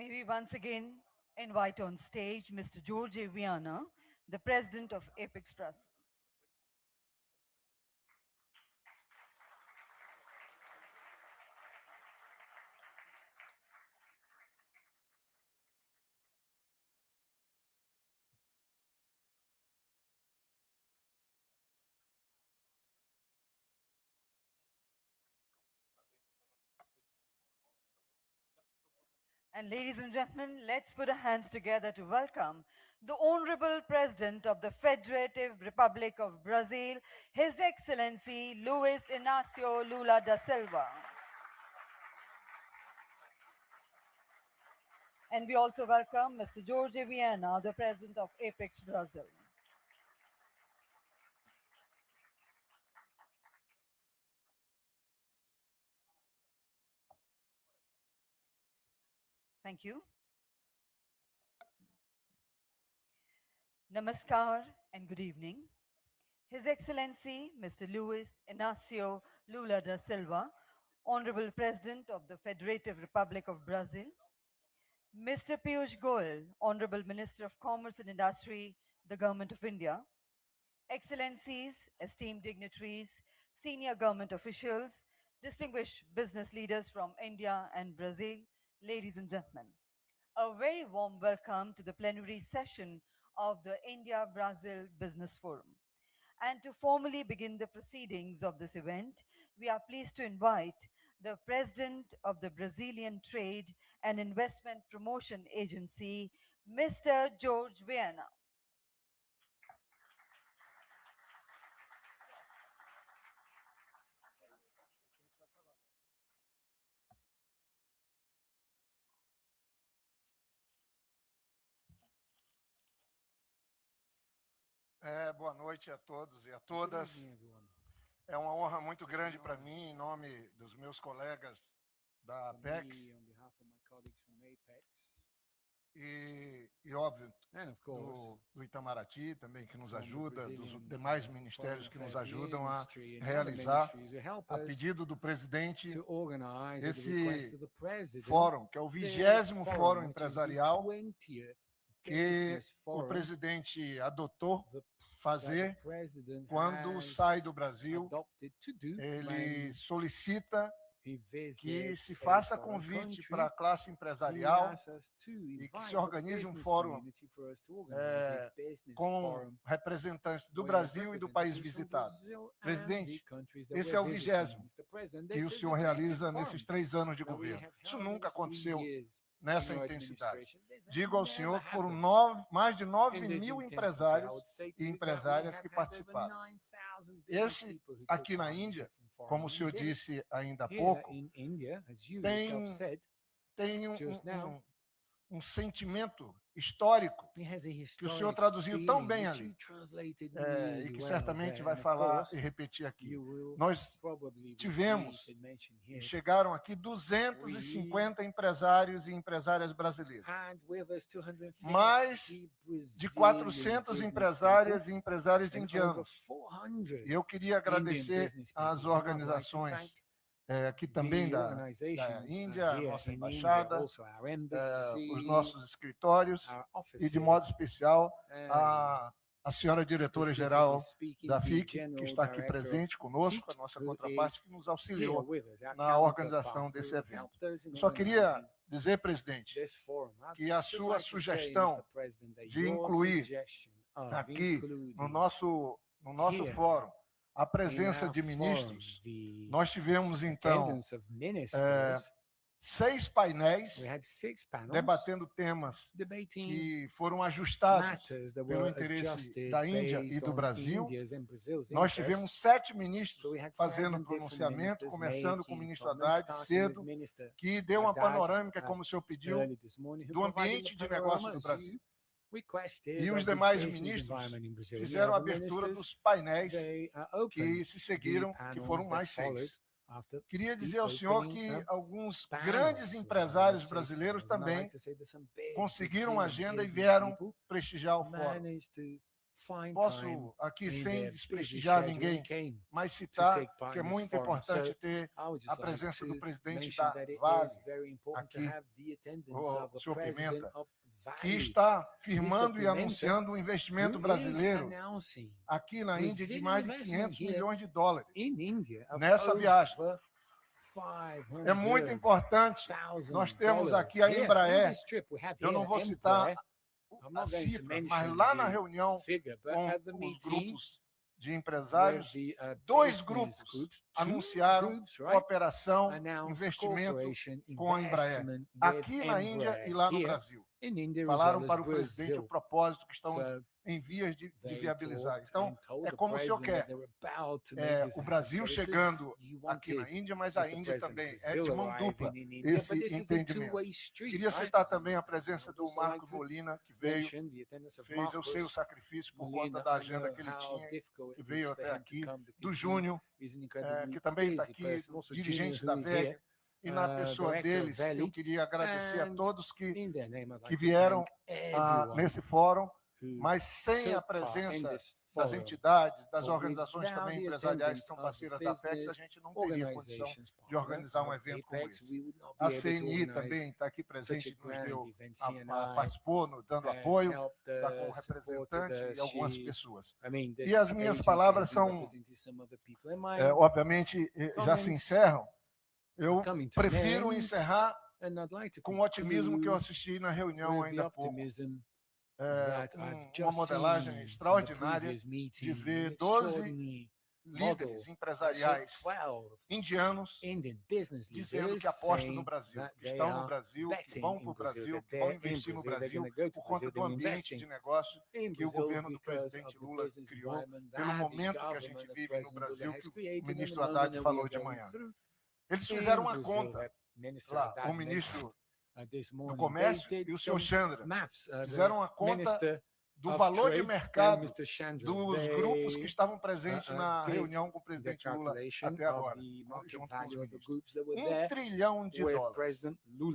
May we once again invite on stage Mr. George Viana, the President of Apex Trust. And ladies and gentlemen, let's put our hands together to welcome the Honorable President of the Federative Republic of Brazil, His Excellency Luiz Inacio Lula da Silva. And we also welcome Mr. Jorge Viana, the President of Apex Brazil. Thank you. Namaskar and good evening. His Excellency Mr. Luiz Inacio Lula da Silva, Honorable President of the Federative Republic of Brazil, Mr. Piyush Goyal, Honorable Minister of Commerce and Industry, the Government of India, Excellencies, esteemed dignitaries, senior government officials, distinguished business leaders from India and Brazil, ladies and gentlemen, a very warm welcome to the plenary session of the India-Brazil Business Forum. And to formally begin the proceedings of this event, we are pleased to invite the President of the Brazilian Trade and Investment Promotion Agency, Mr. George Viana. Boa noite a todos e a todas. É uma honra muito grande para mim, em nome dos meus colegas da Apex e óbvio, do Itamaraty também, que nos ajuda, dos demais ministérios que nos ajudam a realizar, a pedido do presidente, esse fórum, que é o 20º Fórum Empresarial que o presidente adotou fazer quando sai do Brasil. Ele solicita que se faça convite para a classe empresarial e que se organize um fórum com representantes do Brasil e do país visitado. Presidente, esse é o 20º que o senhor realiza nesses 3 anos de governo. Isso nunca aconteceu nessa intensidade. Digo ao senhor que foram mais de 9.000 empresários e empresárias que participaram. Esse aqui na Índia, como o senhor disse ainda há pouco, tem um sentimento histórico que o senhor traduziu tão bem ali, e que certamente vai falar e repetir aqui. Nós tivemos, e chegaram aqui 250 empresários e empresárias brasileiros, mais de 400 empresárias e empresários indianos. E eu queria agradecer às organizações aqui também da Índia, a nossa embaixada, os nossos escritórios e, de modo especial, a senhora diretora-geral da FIC, que está aqui presente conosco, a nossa contraparte, que nos auxiliou na organização desse evento. Só queria dizer, presidente, que a sua sugestão de incluir aqui no nosso fórum a presença de ministros, nós tivemos, então, 6 painéis debatendo temas que foram ajustados pelo interesse da Índia e do Brasil. Nós tivemos 7 ministros fazendo pronunciamento, começando com o ministro Haddad, cedo, que deu uma panorâmica, como o senhor pediu, do ambiente de negócio do Brasil. E os demais ministros fizeram a abertura dos painéis que se seguiram, que foram mais 6. Queria dizer ao senhor que alguns grandes empresários brasileiros também conseguiram agenda e vieram prestigiar o fórum. posso aqui, sem desprestigiar ninguém, mas citar que é muito importante ter a presença do presidente da Vale aqui, o senhor Pimenta, que está firmando e anunciando um investimento brasileiro aqui na Índia de mais de 500 milhões de dólares nessa viagem. É muito importante. Nós temos aqui a Embraer. Eu não vou citar a cifra, mas lá na reunião com os grupos de empresários, 2 grupos anunciaram cooperação, investimento com a Embraer, aqui na Índia e lá no Brasil. Falaram para o presidente o propósito que estão em vias de viabilizar. Então, é como o senhor quer. O Brasil chegando aqui na Índia, mas a Índia também. É de mão dupla esse entendimento. Queria citar também a presença do Marcos Molina, que veio, fez, eu sei, o sacrifício por conta da agenda que ele tinha, que veio até aqui, do Júnior, que também está aqui, dirigente da VEG. E na pessoa deles, eu queria agradecer a todos que vieram nesse fórum, mas sem a presença das entidades, das organizações também empresariais que são parceiras da FEX, a gente não teria condição de organizar um evento como esse. A CNI também está aqui presente, nos deu, participou, dando apoio, está com representante e algumas pessoas. E as minhas palavras são, obviamente, já se encerram. Eu prefiro encerrar com o otimismo que eu assisti na reunião ainda há pouco. Uma modelagem extraordinária de ver 12 líderes empresariais indianos dizendo que apostam no Brasil, que estão no Brasil, que vão para o Brasil, que vão investir no Brasil por conta do ambiente de negócio que o governo do presidente Lula criou, pelo momento que a gente vive no Brasil, que o ministro Haddad falou de manhã. Eles fizeram uma conta lá, o ministro do Comércio e o senhor Chandra fizeram uma conta do valor de mercado dos grupos que estavam presentes na reunião com o presidente Lula até agora, junto com os ministros. $1 trilhão.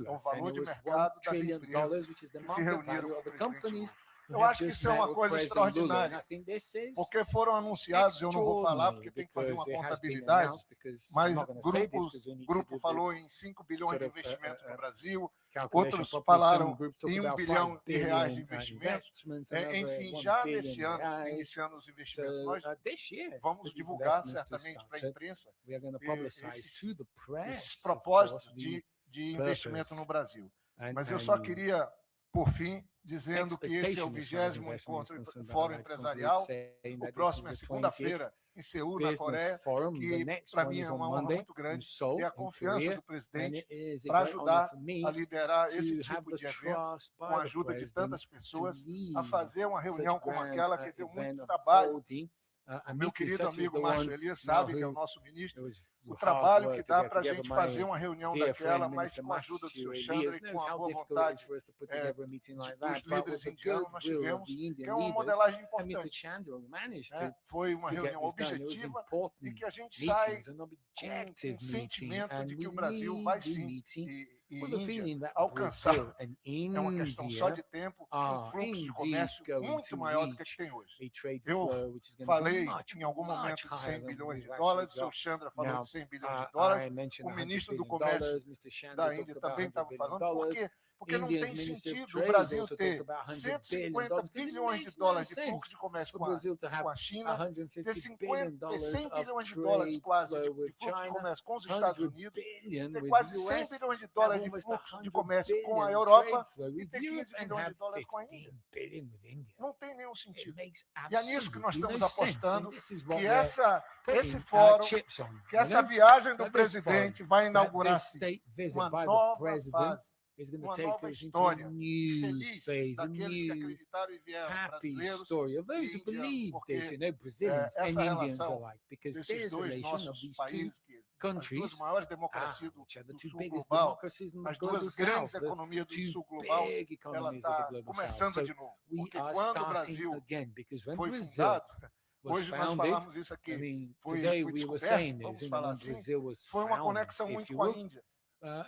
É o valor de mercado das empresas que se reuniram com o presidente Lula. Eu acho que isso é uma coisa extraordinária, porque foram anunciados, eu não vou falar, porque tem que fazer uma contabilidade, mas o grupo falou em 5 bilhões de investimento no Brasil, outros falaram em R$1 bilhão de investimentos. Enfim, já nesse ano, iniciando os investimentos, nós vamos divulgar certamente para a imprensa esses propósitos de investimento no Brasil. Mas eu só queria, por fim, dizendo que esse é o 20º encontro Fórum Empresarial. O próximo é segunda-feira, em Seul, na Coreia, que para mim é uma honra muito grande ter a confiança do presidente para ajudar a liderar esse tipo de evento, com a ajuda de tantas pessoas, a fazer uma reunião como aquela que deu muito trabalho. O meu querido amigo Márcio Elias sabe que é o nosso ministro, o trabalho que dá para a gente fazer uma reunião daquela, mas com a ajuda do senhor Chandra e com a boa vontade dos líderes indianos, nós tivemos, que é uma modelagem importante. Foi uma reunião objetiva e que a gente sai com um sentimento de que o Brasil vai sim e Índia alcançar, é uma questão só de tempo, um fluxo de comércio muito maior do que tem hoje. Eu falei em algum momento de $100 bilhões, o senhor Chandra falou de $100 bilhões, o ministro do Comércio da Índia também estava falando. Por quê? Porque não tem sentido o Brasil ter $150 bilhões de fluxo de comércio com a China, ter $100 bilhões quase de fluxo de comércio com os Estados Unidos, ter quase $100 bilhões de fluxo de comércio com a Europa e ter $15 bilhões com a Índia. Não tem nenhum sentido. E é nisso que nós estamos apostando, que esse fórum, que essa viagem do presidente vai inaugurar-se uma nova fase, uma nova história feliz daqueles que acreditaram e vieram, brasileiros e indianos, porque essa relação desses dois nossos países, as duas maiores democracias do sul global, as duas grandes economias do sul global, ela está começando de novo. Porque quando o Brasil foi fundado, hoje nós falamos isso aqui, foi descoberto, vamos falar assim, foi uma conexão muito com a Índia.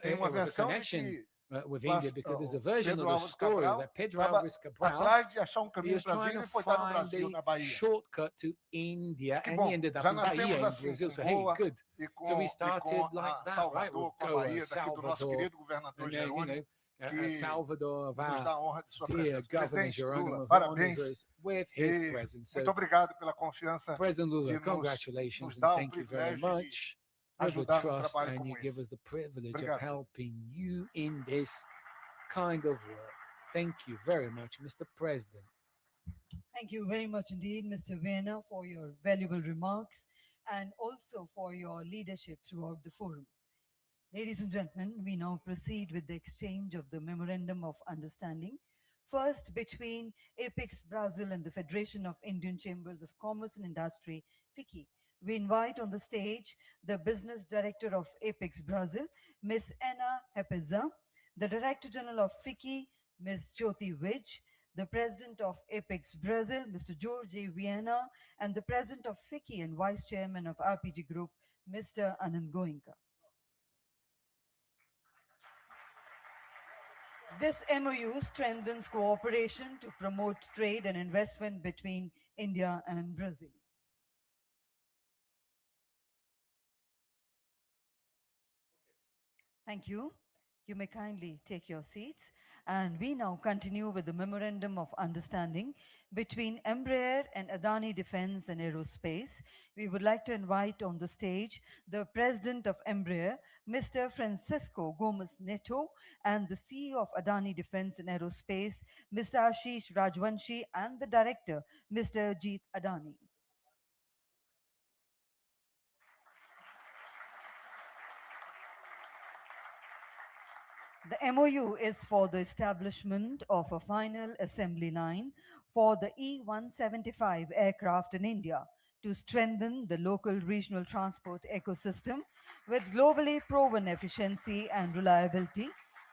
Tem uma versão de que with India, because there's a version Pedro of the Alves story Cabral that Pedro estava Alves Cabral, atrás de achar he was para as trying to ilhas e foi dar no find Brasil, the na Bahia. shortcut to India, Que and he bom, ended up já in Bahia, nascemos in assim, Brazil. com So hey, Boa good. So we e started com like a that, right? We'll Salvador, com a go Bahia, daqui do nosso Salvador, querido governador and then, Jerônimo, que Salvador of nos our dá a honra de sua dear presença. Governor Presidente Lula, Geronimo, who honors parabéns us with his e presence. muito So, obrigado pela confiança President de Lula, nos congratulations and dar o thank you very privilégio de much for the ajudar num trust, trabalho and you como give esse. us the privilege of Obrigado. helping you in this kind of work. Thank you very much, Mr. President. Thank you very much indeed, Mr. Vienna, for your valuable remarks and also for your leadership throughout the forum. Ladies and gentlemen, we now proceed with the exchange of the Memorandum of Understanding, first between Apex Brazil and the Federation of Indian Chambers of Commerce and Industry, FICI. We invite on the stage the Business Director of Apex Brazil, Ms. Ana Hepeza, the Director General of FICI, Ms. Jyoti Vij, the President of Apex Brazil, Mr. George A. Viana, and the President of FICI and Vice Chairman of RPG Group, Mr. Anand Goenka. This MOU strengthens cooperation to promote trade and investment between India and Brazil. Thank you. You may kindly take your seats. And we now continue with the Memorandum of Understanding between Embraer and Adani Defense and Aerospace. We would like to invite on the stage the President of Embraer, Mr. Francisco Gomes Neto, and the CEO of Adani Defense and Aerospace, Mr. Ashish Rajwanshi, and the Director, Mr. Jeet Adani. The MOU is for the establishment of a final assembly line for the E-175 aircraft in India to strengthen the local regional transport ecosystem with globally proven efficiency and reliability.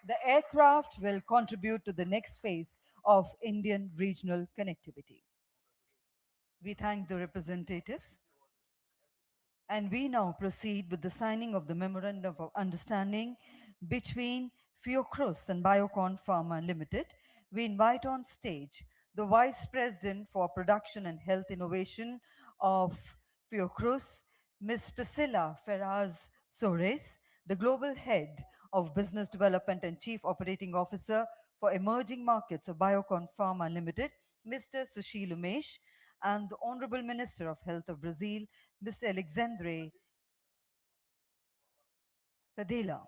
The aircraft will contribute to the next phase of Indian regional connectivity. We thank the representatives. And we now proceed with the signing of the Memorandum of Understanding between Fiocruz and Biocon Pharma Limited. We invite on stage the Vice President for Production and Health Innovation of Fiocruz, Ms. Priscilla Ferraz Sores, the Global Head of Business Development and Chief Operating Officer for Emerging Markets of Biocon Pharma Limited, Mr. Sushil Umesh, and the Honorable Minister of Health of Brazil, Mr. Alexandre Tadela.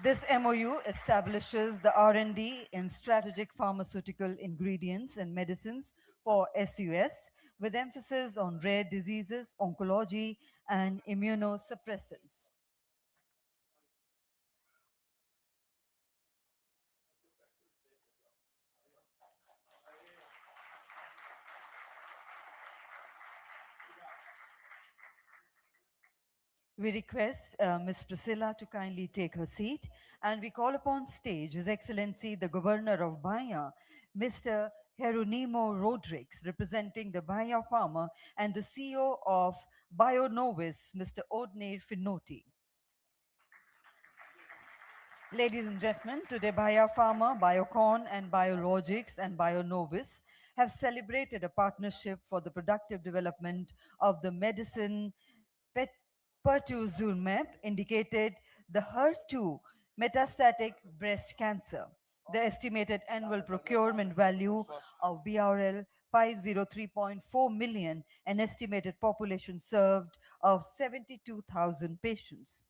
This MOU establishes the R&D in strategic pharmaceutical ingredients and medicines for SUS, with emphasis on rare diseases, oncology, and immunosuppressants. We request Ms. Priscilla to kindly take her seat, and we call upon stage His Excellency the Governor of Bahia, Mr. Jeronimo Rodrigues, representing the Bahia Farmer, and the CEO of BioNovis, Mr. Odnir Finoti. Ladies and gentlemen, today Bahia Pharma, Biocon, and Biologics and BioNovis have celebrated a partnership for the productive development of the medicine pertuzumab, indicated the HER2 metastatic breast cancer. The estimated annual procurement value of BRL 503.4 million, an estimated population served of 72,000 patients.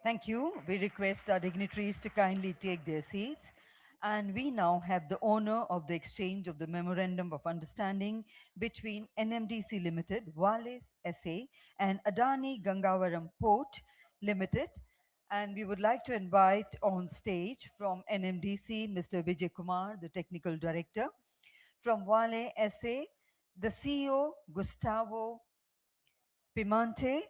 Thank you. We request our dignitaries to kindly take their seats. And we now have the honor of the exchange of the Memorandum of Understanding between NMDC Limited, Wales SA, and Adani Gangavaram Port, Limited. And we would like to invite on stage from NMDC, Mr. Vijay Kumar, the Technical Director, from Vale SA, the CEO, Gustavo Pimante,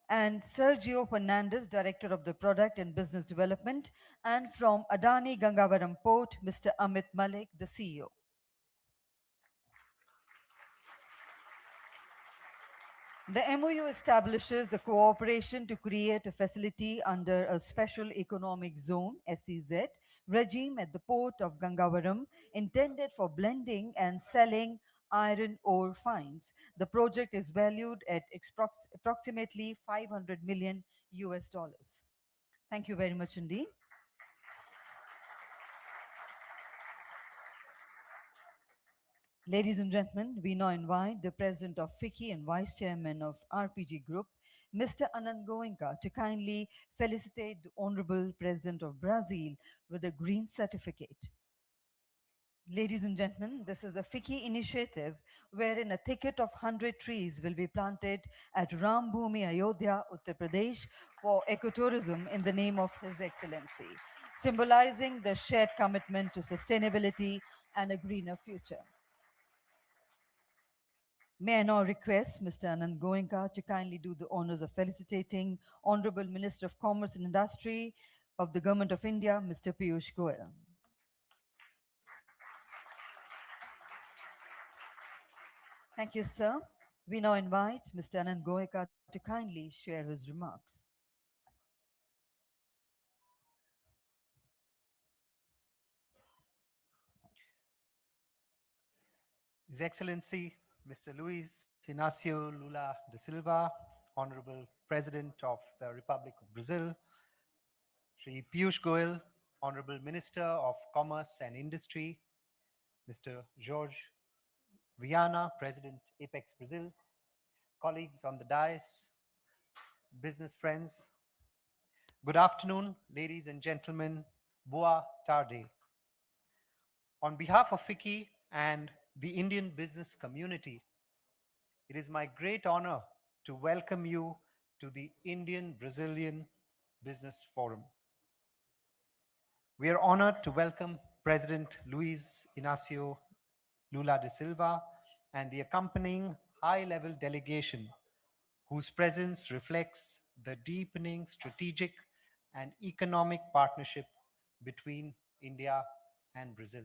and Sergio Fernandez, Director of the Product and Business Development, and from Adani Gangavaram Port, Mr. Amit Malik, the CEO. The MOU establishes a cooperation to create a facility under a Special Economic Zone (SEZ) regime at the port of Gangavaram, intended for blending and selling iron ore fines. The project is valued at approximately 500 million US dollars. Thank you very much indeed. Ladies and gentlemen, we now invite the President of FICCI and Vice Chairman of RPG Group, Mr. Anand Goenka, to kindly felicitate the Honorable President of Brazil with a green certificate. Ladies and gentlemen, this is a FICCI initiative wherein a thicket of 100 trees will be planted at Ram Bhumi, Ayodhya, Uttar Pradesh for ecotourism in the name of His Excellency, symbolizing the shared commitment to sustainability and a greener future. May I now request Mr. Anand Goenka to kindly do the honors of felicitating Honorable Minister of Commerce and Industry of the Government of India, Mr. Piyush Goyal. Thank you, sir. We now invite Mr. Anand Goenka to kindly share his remarks. His Excellency Mr. Luiz Inacio Lula da Silva, Honorable President of the Republic of Brazil, Shri Piyush Goyal, Honorable Minister of Commerce and Industry, Mr. Jorge Viana, President Apex Brazil, colleagues on the dais, business friends. Good afternoon, ladies and gentlemen. Boa tarde. On behalf of FICCI and the Indian business community, it is my great honor to welcome you to the Indian-Brazilian Business Forum. We are honored to welcome President Luiz Inacio Lula da Silva and the accompanying high-level delegation, whose presence reflects the deepening strategic and economic partnership between India and Brazil.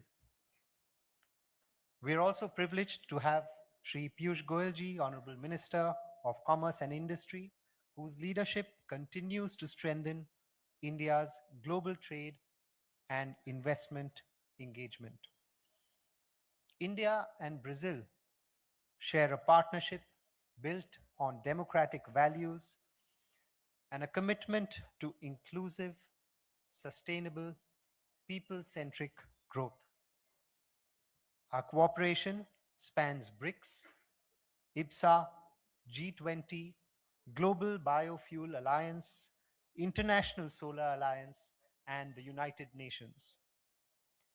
We are also privileged to have Shri Piyush Goyal ji, Honorable Minister of Commerce and Industry, whose leadership continues to strengthen India's global trade and investment engagement. India and Brazil share a partnership built on democratic values and a commitment to inclusive, sustainable, people-centric growth. Our cooperation spans BRICS, IBSA, G20, Global Biofuel Alliance, International Solar Alliance, and the United Nations,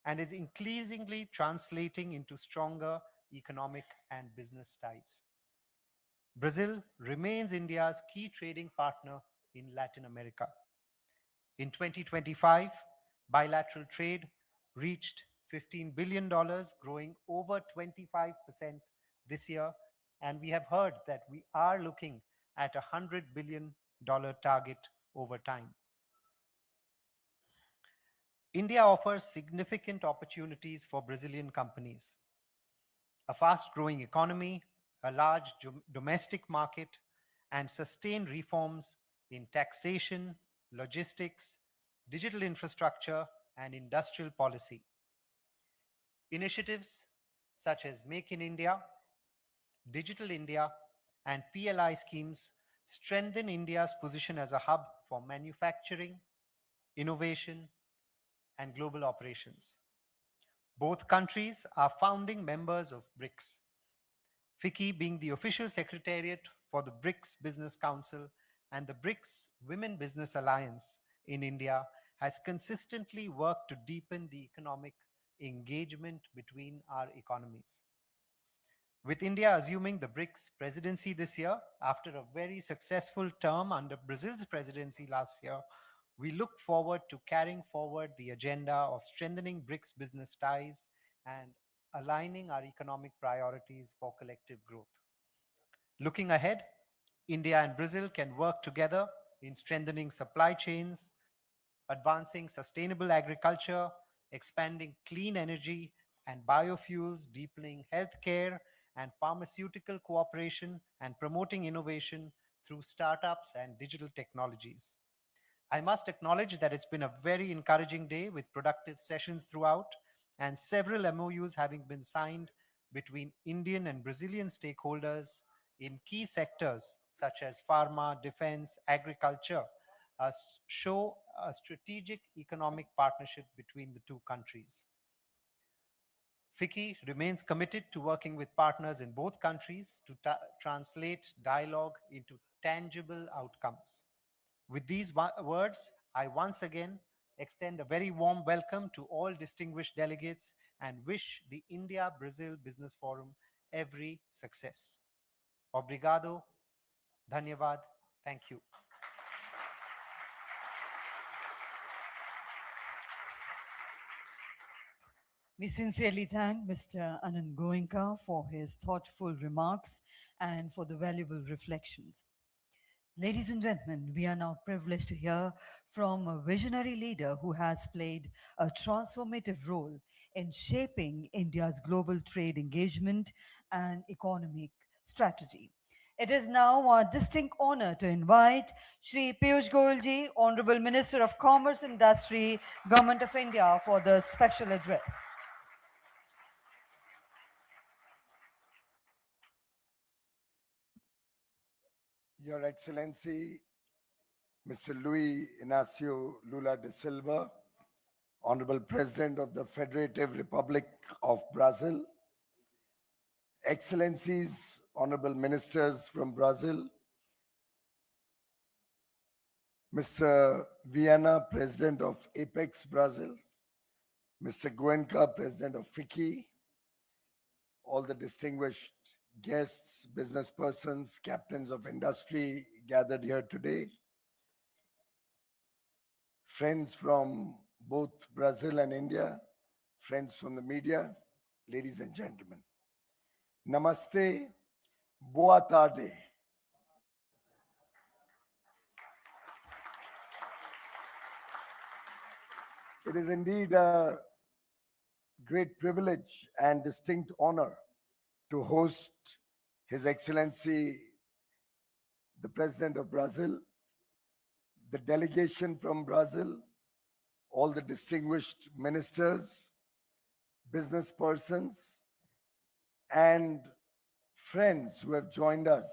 and is increasingly translating into stronger economic and business ties. Brazil remains India's key trading partner in Latin America. In 2025, bilateral trade reached $15 billion, growing over 25% this year, and we have heard that we are looking at a $100 billion target over time. India offers significant opportunities for Brazilian companies. A fast-growing economy, a large domestic market, and sustained reforms in taxation, logistics, digital infrastructure, and industrial policy. Initiatives such as Make in India, Digital India, and PLI schemes strengthen India's position as a hub for manufacturing, innovation, and global operations. Both countries are founding members of BRICS, FICCI being the official secretariat for the BRICS Business Council, and the BRICS Women Business Alliance in India has consistently worked to deepen the economic engagement between our economies. With India assuming the BRICS presidency this year, after a very successful term under Brazil's presidency last year, we look forward to carrying forward the agenda of strengthening BRICS business ties and aligning our economic priorities for collective growth. Looking ahead, India and Brazil can work together in strengthening supply chains, advancing sustainable agriculture, expanding clean energy and biofuels, deepening healthcare and pharmaceutical cooperation, and promoting innovation through startups and digital technologies. I must acknowledge that it's been a very encouraging day with productive sessions throughout and several MOUs having been signed between Indian and Brazilian stakeholders in key sectors such as pharma, defense, agriculture, show a strategic economic partnership between the two countries. FICCI remains committed to working with partners in both countries to translate dialogue into tangible outcomes. With these words, I once again extend a very warm welcome to all distinguished delegates and wish the India-Brazil Business Forum every success. Obrigado, dhanyavad, thank you. We sincerely thank Mr. Anand Goenka for his thoughtful remarks and for the valuable reflections. Ladies and gentlemen, we are now privileged to hear from a visionary leader who has played a transformative role in shaping India's global trade engagement and economic strategy. It is now our distinct honor to invite Shri Piyush Goyal ji, Honorable Minister of Commerce and Industry, Government of India, for the special address. Your Excellency, Mr. Luiz Inacio Lula de Silva, Honorable President of the Federative Republic of Brazil, Excellencies, Honorable Ministers from Brazil, Mr. Viana, President of Apex Brazil, Mr. Goenka, President of FICCI, all the distinguished guests, business persons, captains of industry gathered here today, friends from both Brazil and India, friends from the media, ladies and gentlemen. Namaste, boa tarde. It is indeed a great privilege and distinct honor to host His Excellency, the President of Brazil, the delegation from Brazil, all the distinguished ministers, business persons, and friends who have joined us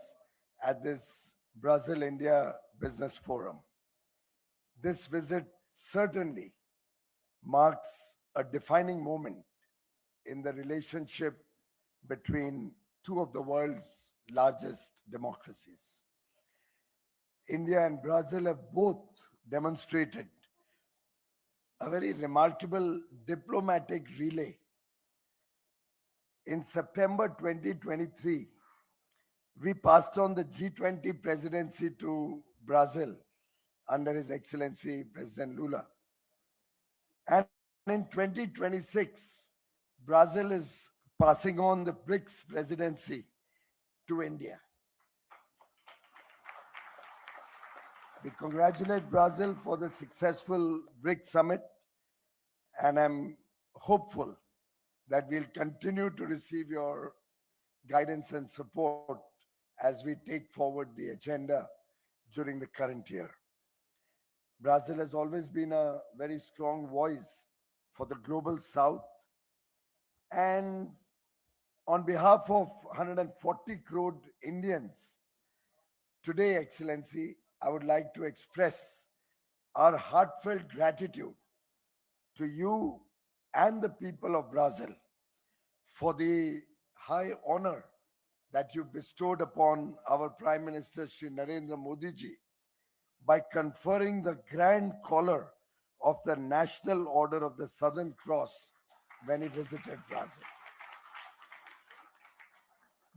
at this Brazil-India Business Forum. This visit certainly marks a defining moment in the relationship between two of the world's largest democracies. India and Brazil have both demonstrated a very remarkable diplomatic relay. In September 2023, we passed on the G20 presidency to Brazil under His Excellency President Lula. And in 2026, Brazil is passing on the BRICS presidency to India. We congratulate Brazil for the successful BRICS summit, and I'm hopeful that we'll continue to receive your guidance and support as we take forward the agenda during the current year. Brazil has always been a very strong voice for the global South, and on behalf of 140 crore Indians, today, Excellency, I would like to express our heartfelt gratitude to you and the people of Brazil for the high honor that you bestowed upon our Prime Minister Shri Narendra Modi ji by conferring the Grand Collar of the National Order of the Southern Cross when he visited Brazil.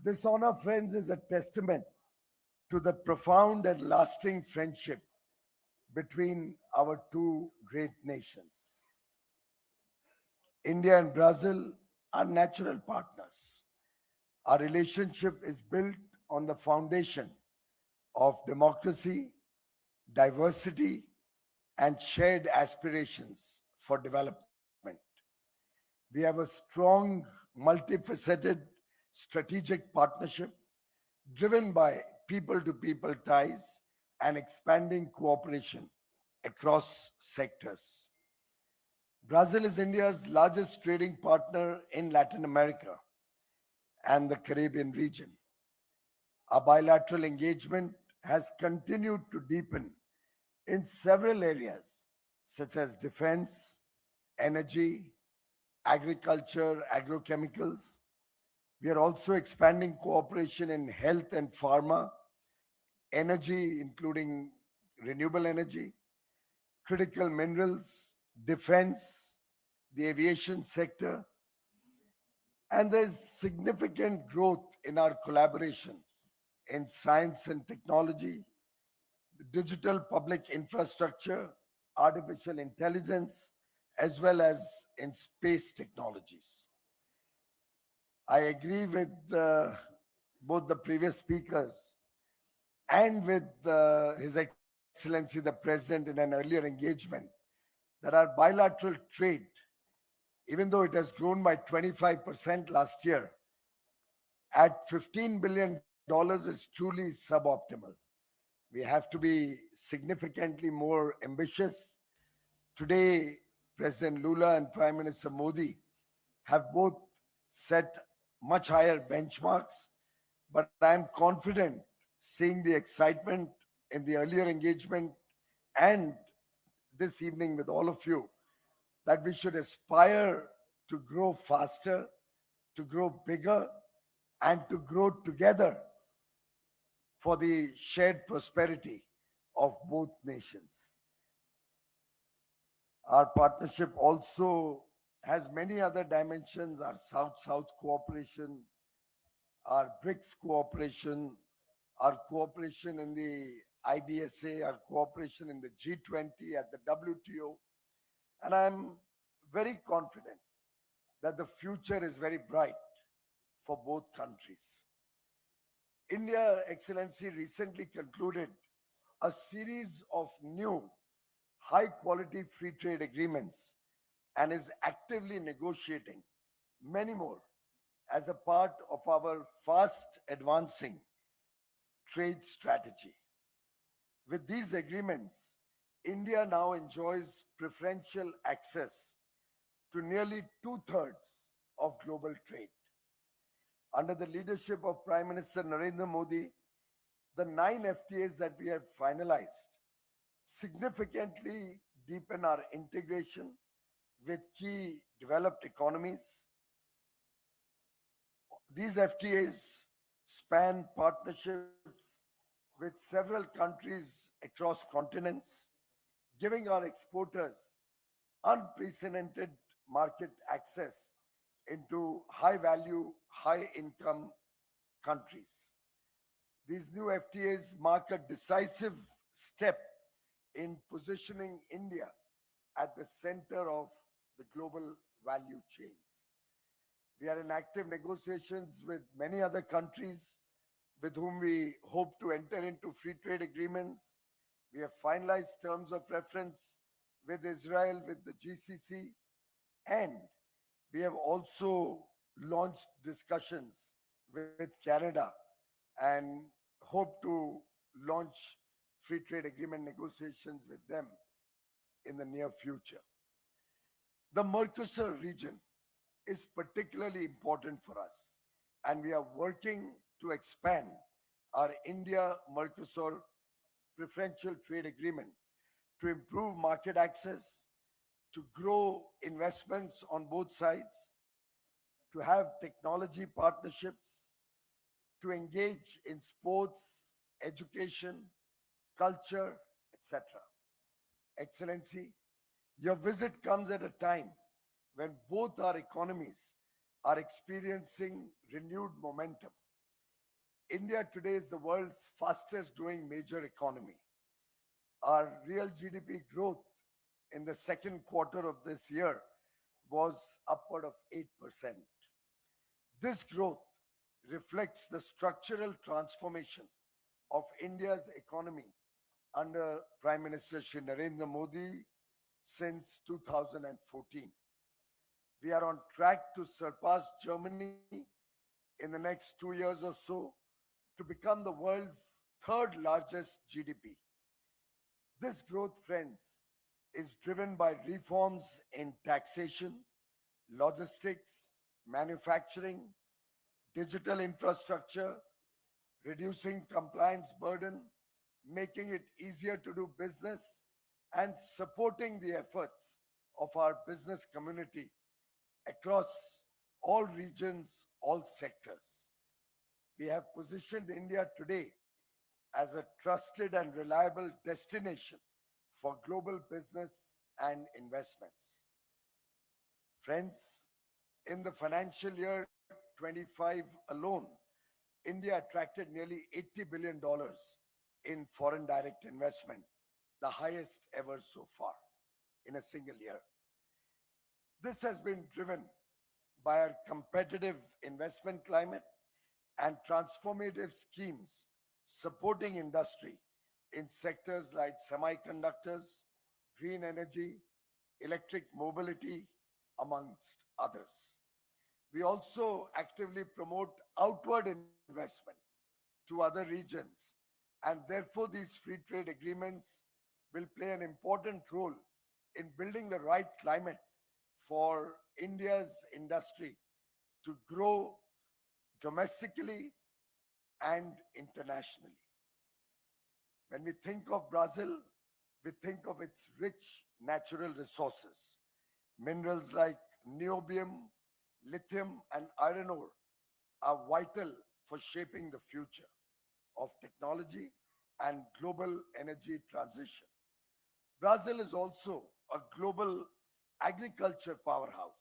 This honor, friends, is a testament to the profound and lasting friendship between our two great nations. India and Brazil are natural partners. Our relationship is built on the foundation of democracy, diversity, and shared aspirations for development. We have a strong, multifaceted strategic partnership driven by people to people ties and expanding cooperation across sectors. Brazil is India's largest trading partner in Latin America and the Caribbean region. Our bilateral engagement has continued to deepen in several areas such as defense, energy, agriculture, agrochemicals. We are also expanding cooperation in health and pharma, energy, including renewable energy, critical minerals, defense, the aviation sector, and there's significant growth in our collaboration in science and technology, digital public infrastructure, artificial intelligence, as well as in space technologies. I agree with both the previous speakers and with His Excellency the President in an earlier engagement that our bilateral trade, even though it has grown by 25% last year, at $15 billion is truly suboptimal. We have to be significantly more ambitious. Today, President Lula and Prime Minister Modi have both set much higher benchmarks, but I'm confident seeing the excitement in the earlier engagement and this evening with all of you that we should aspire to grow faster, to grow bigger, and to grow together for the shared prosperity of both nations. Our partnership also has many other dimensions, our South-South cooperation, our BRICS cooperation, our cooperation in the IBSA, our cooperation in the G20, at the WTO. And I'm very confident that the future is very bright for both countries. India, Excellency, recently concluded a series of new high-quality free trade agreements and is actively negotiating many more as a part of our fast advancing trade strategy. With these agreements, India now enjoys preferential access to nearly two-thirds of global trade. Under the leadership of Prime Minister Narendra Modi, the 9 FTAs that we have finalized significantly deepen our integration with key developed economies. These FTAs span partnerships with several countries across continents, giving our exporters unprecedented market access into high-value, high-income countries. These new FTAs mark a decisive step in positioning India at the center of the global value chains. We are in active negotiations with many other countries with whom we hope to enter into free trade agreements. We have finalized terms of reference with Israel, with the GCC, and we have also launched discussions with Canada and hope to launch free trade agreement negotiations with them in the near future. The Mercosur region is particularly important for us, and we are working to expand our India-Mercosur preferential trade agreement to improve market access, to grow investments on both sides, to have technology partnerships, to engage in sports, education, culture, etc. Excellency, your visit comes at a time when both our economies are experiencing renewed momentum. India today is the world's fastest growing major economy. Our real GDP growth in the second quarter of this year was upward of 8%. This growth reflects the structural transformation of India's economy under Prime Minister Shri Narendra Modi since 2014. We are on track to surpass Germany in the next 2 years or so to become the world's third largest GDP. This growth, friends, is driven by reforms in taxation, logistics, manufacturing, digital infrastructure, reducing compliance burden, making it easier to do business, and supporting the efforts of our business community across all regions, all sectors. We have positioned India today as a trusted and reliable destination for global business and investments. Friends, in the financial year 25 alone, India attracted nearly $80 billion in foreign direct investment, the highest ever so far in a single year. This has been driven by our competitive investment climate and transformative schemes supporting industry in sectors like semiconductors, green energy, electric mobility, amongst others. We also actively promote outward investment to other regions, and therefore these free trade agreements will play an important role in building the right climate for India's industry to grow domestically and internationally. When we think of Brazil, we think of its rich natural resources. Minerals like niobium, lithium, and iron ore are vital for shaping the future of technology and global energy transition. Brazil is also a global agriculture powerhouse,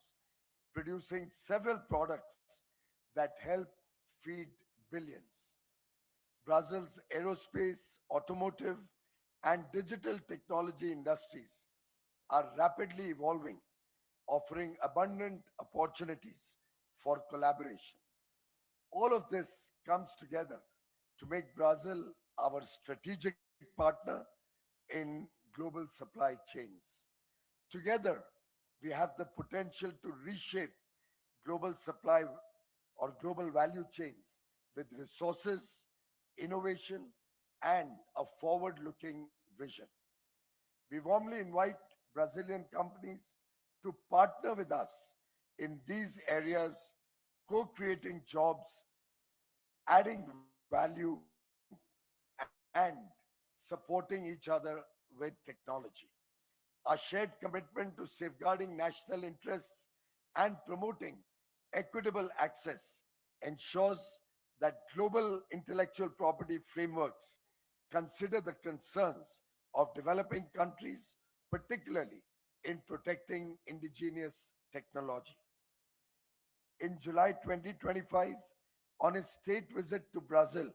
producing several products that help feed billions. Brazil's aerospace, automotive, and digital technology industries are rapidly evolving, offering abundant opportunities for collaboration. All of this comes together to make Brazil our strategic partner in global supply chains. Together, we have the potential to reshape global supply or global value chains with resources, innovation, and a forward-looking vision. We warmly invite Brazilian companies to partner with us in these areas, co-creating jobs, adding value, and supporting each other with technology. Our shared commitment to safeguarding national interests and promoting equitable access ensures that global intellectual property frameworks consider the concerns of developing countries, particularly in protecting indigenous technology. In July 2025, on his state visit to Brazil,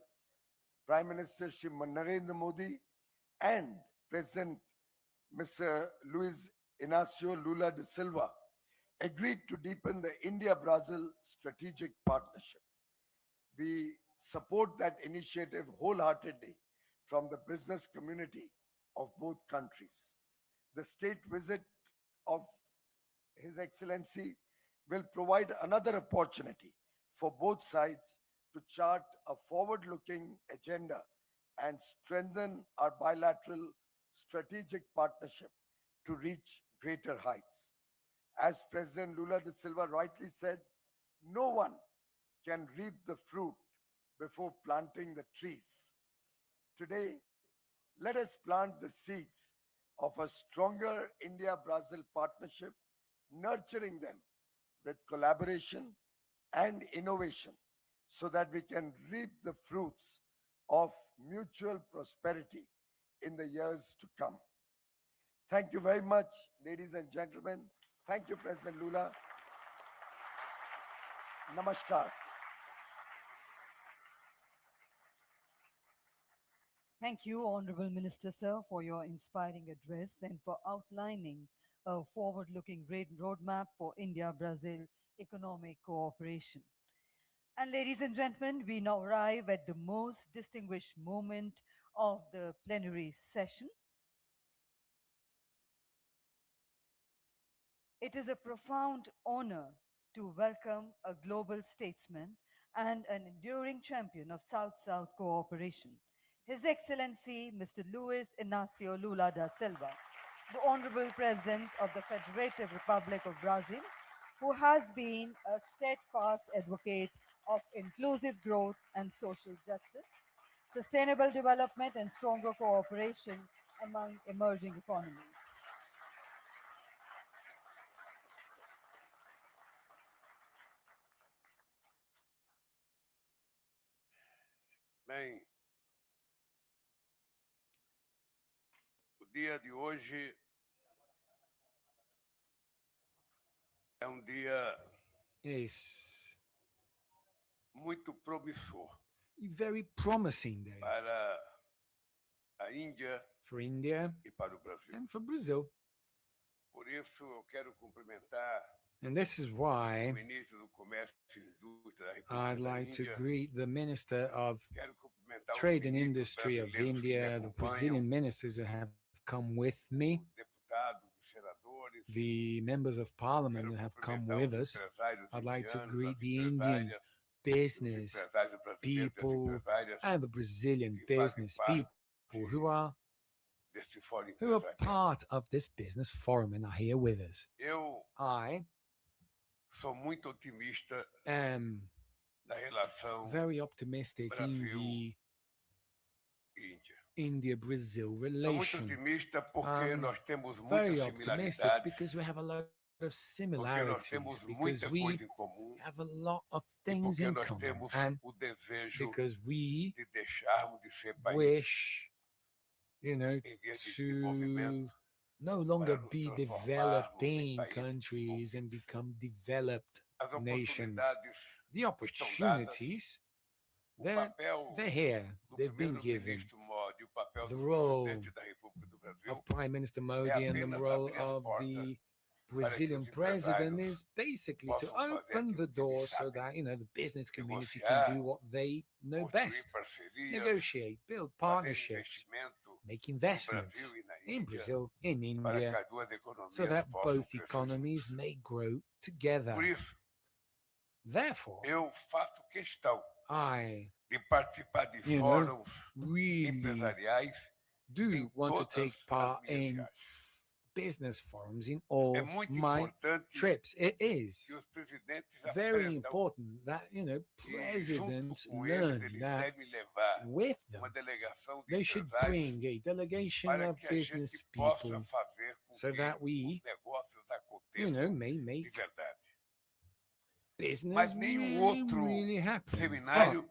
Prime Minister Shri Narendra Modi and President Mr. Luiz Inacio Lula de Silva agreed to deepen the India-Brazil strategic partnership. We support that initiative wholeheartedly from the business community of both countries. The state visit of His Excellency will provide another opportunity for both sides to chart a forward-looking agenda and strengthen our bilateral strategic partnership to reach greater heights. As President Lula de Silva rightly said, no one can reap the fruit before planting the trees. Today, let us plant the seeds of a stronger India-Brazil partnership, nurturing them with collaboration and innovation so that we can reap the fruits of mutual prosperity in the years to come. Thank you very much, ladies and gentlemen. Thank you, President Lula. Namaskar. Thank you, Honorable Minister, sir, for your inspiring address and for outlining a forward-looking roadmap for India-Brazil economic cooperation. And ladies and gentlemen, we now arrive at the most distinguished moment of the plenary session. It is a profound honor to welcome a global statesman and an enduring champion of South-South cooperation, His Excellency Mr. Luiz Inacio Lula da Silva, the Honorable President of the Federative Republic of Brazil, who has been a steadfast advocate of inclusive growth and social justice, sustainable development, and stronger cooperation among emerging economies. Bem, o dia de hoje é um dia Is muito promissor a very promising day para a Índia for India e para o Brasil. and for Brazil. Por isso, eu quero cumprimentar And this is why o ministro do Comércio e Indústria da I'd República da like to Índia. greet the Minister of Quero cumprimentar os Trade and ministros Industry of brasileiros que me India, the acompanham, Brazilian ministers who have come with me, os deputados, os senadores. the members of parliament Quero who have come cumprimentar with os us. empresários I'd like to indianos, greet as the Indian empresárias, os business empresários brasileiros e as people empresárias and the Brazilian que fazem business parte people who are desse fórum who are empresarial. part of this business forum and are here with us. Eu I sou muito otimista am na relação very optimistic in Brasil the Índia. India-Brazil Sou muito relation. otimista porque nós temos Very muitas optimistic similaridades, because we have a lot of porque nós similarities, temos because muita we coisa em comum have a lot of e things porque in nós common, temos and o desejo because we de deixarmos de ser país wish, em vez de to desenvolvimento no longer para nos be transformarmos em developing países countries and desenvolvidos. become developed As nations. oportunidades The estão dadas, opportunities, o they're papel here, do they've been given. primeiro-ministro Modi, o papel The do role presidente da República do Brasil Of Prime Minister Modi and the apenas role abrir as of portas the para que Brazilian os president empresários is basically to possam fazer open aquilo the que door eles so sabem, that, the business community negociar, can do what they know construir best. parcerias, Negotiate, build fazer partnerships, investimento make no investments Brasil e na in Índia Brazil, in para que India, as duas economias so that possam both crescer economies juntas. may grow together. Por isso, Therefore, eu faço questão I de participar de You know, fóruns really empresariais do em want to todas take as part minhas in viagens. business forums in all É muito my importante trips. It is que os presidentes very aprendam important that que, junto presidents com eles, learn eles that devem levar with them uma delegação de they should empresários bring a delegation para of que a business gente possa people fazer com so que that we os negócios aconteçam may de make verdade. business Mas nenhum really, outro really happen. seminário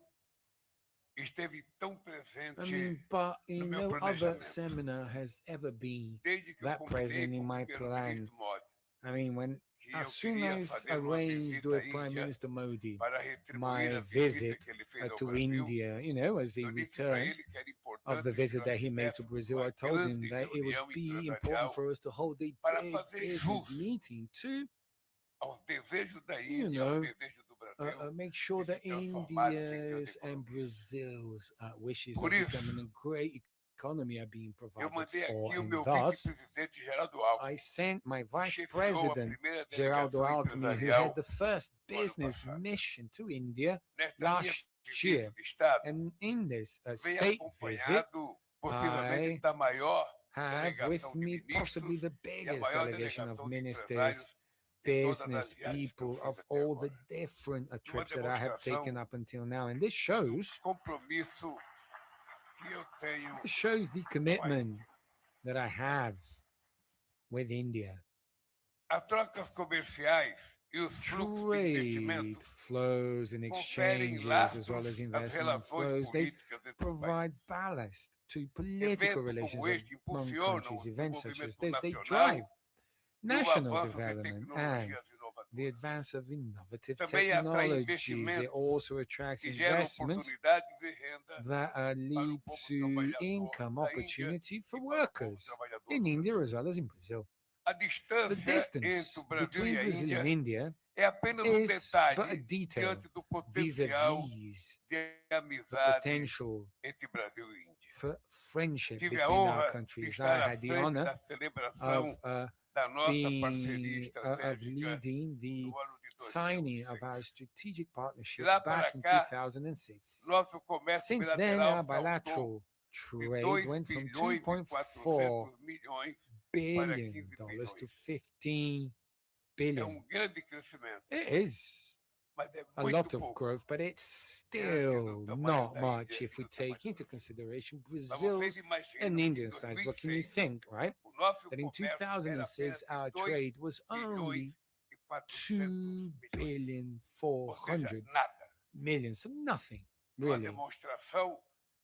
esteve tão But, presente but in meu no other planejamento. seminar has ever been desde que eu that combinei present in com o my plan. primeiro-ministro Modi When que as eu soon queria as fazer uma arranged visita with à Prime Índia Minister Modi para retribuir my a visita visit que ele fez ao to Brasil. India, as a Eu disse para return ele que era of the importante que visit nós that he made to tivéssemos Brazil, uma I told him grande that it would reunião be important empresarial for us to hold a para big fazer business jus meeting to aos desejos da You Índia, ao know, desejo do Brasil. make sure de that se transformarem em grandes India's and economias. Brazil's wishes Por of isso, becoming a great economy are being Eu provided mandei for, aqui o and meu thus vice-presidente Geraldo Alckmin, I sent my que Vice chefiou a President primeira Geraldo delegação Alckmin, who empresarial had the first no ano business passado. mission to India Nesta minha last visita year, de Estado, and in this vem state visit, acompanhado possivelmente da maior have with delegação de me possibly ministros the e a biggest maior delegation of delegação de ministers, empresários de todas as business viagens que eu people, fiz of até all the agora. different Uma trips that I have demonstração taken up until now. And this do shows compromisso que eu tenho the commitment that I have with India. as trocas comerciais e os fluxos de Trade investimento flows and conferem exchanges, lastros as well as às investment relações flows, they políticas entre os países. provide ballast to political Eventos relations como este among impulsionam countries. o Events such as desenvolvimento this, they nacional drive e o national avanço de development and tecnologias inovadoras. the advance of innovative Também atrai technologies. It investimentos also attracts que geram investments oportunidades e renda that lead povo to trabalhador income da Índia opportunity for e para o povo workers trabalhador in do India Brasil. as well as in Brazil. A The distância distance entre o Brasil between e a Brazil Índia and India é apenas is but a detalhe detail diante do potencial vis-a-vis de the amizade potential entre Brasil e Índia. for friendship Tive a between our honra de countries. estar I à had the frente honor da of celebração da nossa parceria of estratégica leading the no ano de signing of 2006. our strategic De partnership lá para back in cá, 2006. nosso comércio Since then, bilateral our saltou bilateral de trade 2 went from bilhões e 2.4 400 milhões para billion 15 dollars to bilhões. 15 É billion. grande crescimento, It is mas é a muito lot of pouco. growth, but it's still not much if we take into consideration Mas vocês Brazil's imaginam and que em Indian size. But can you 2006 think, right, o nosso that in comércio era 2006 apenas our de 2 trade was bilhões only e 400 2 milhões. billion Ou seja, 400 nada. million, so nothing Uma really. demonstração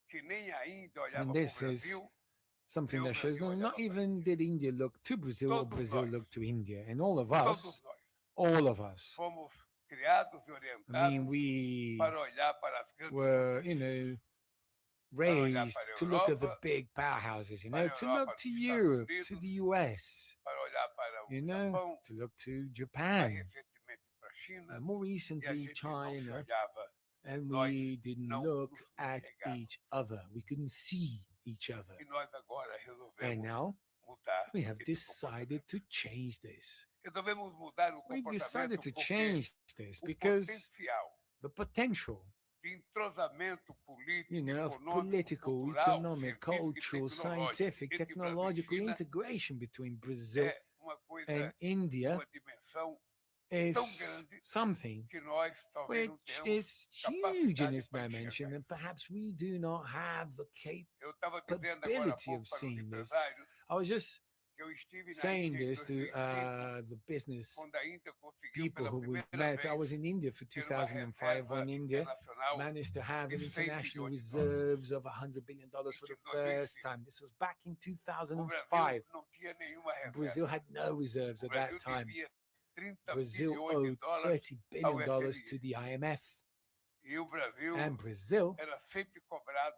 que nem a Índia olhava And para o this is Brasil, something nem o that shows Brasil no, not olhava para a even Índia. did India look to Brazil or Todos Brazil nós. look to India, and all of Todos us, nós all of us. fomos criados e I orientados mean, we para olhar para as grandes were, potências, raised para a to look at the Europa, big powerhouses, para a to Europa, look to dos Estados Europe, to Unidos, the US, para olhar para o Japão, to look to mais Japan, recentemente para a China, and more e a recently gente não se China, olhava. and Nós we didn't não look nos at enxergávamos. each other. We couldn't see each other. E nós agora And resolvemos now mudar we have esse decided comportamento. to change this. Resolvemos mudar o We've decided comportamento to porque change this o because potencial the potential, de entrosamento político, of econômico, political, cultural, economic, científico e cultural, tecnológico scientific, entre Brasil e technological China integration between Brazil é uma coisa, and India uma dimensão is tão grande something que nós talvez não which tenhamos is huge in capacidade its para dimension, enxergar. and perhaps we do not have the Eu estava dizendo agora há capability pouco of para os seeing this. empresários I was just que eu estive na saying Índia em this to 2005, the business quando a Índia conseguiu people pela who we primeira met. I was vez in India for ter uma 2005 reserva when India internacional managed to have an de 100 international bilhões de dólares. reserves of $100 billion for Isso the em 2005. first time. This was back in O 2005. Brasil não tinha nenhuma Brazil reserva. had no reserves O at that Brasil time. devia 30 Brazil bilhões de owed dólares $30 billion ao to FMI. the IMF. E o Brasil And Brazil, era sempre cobrado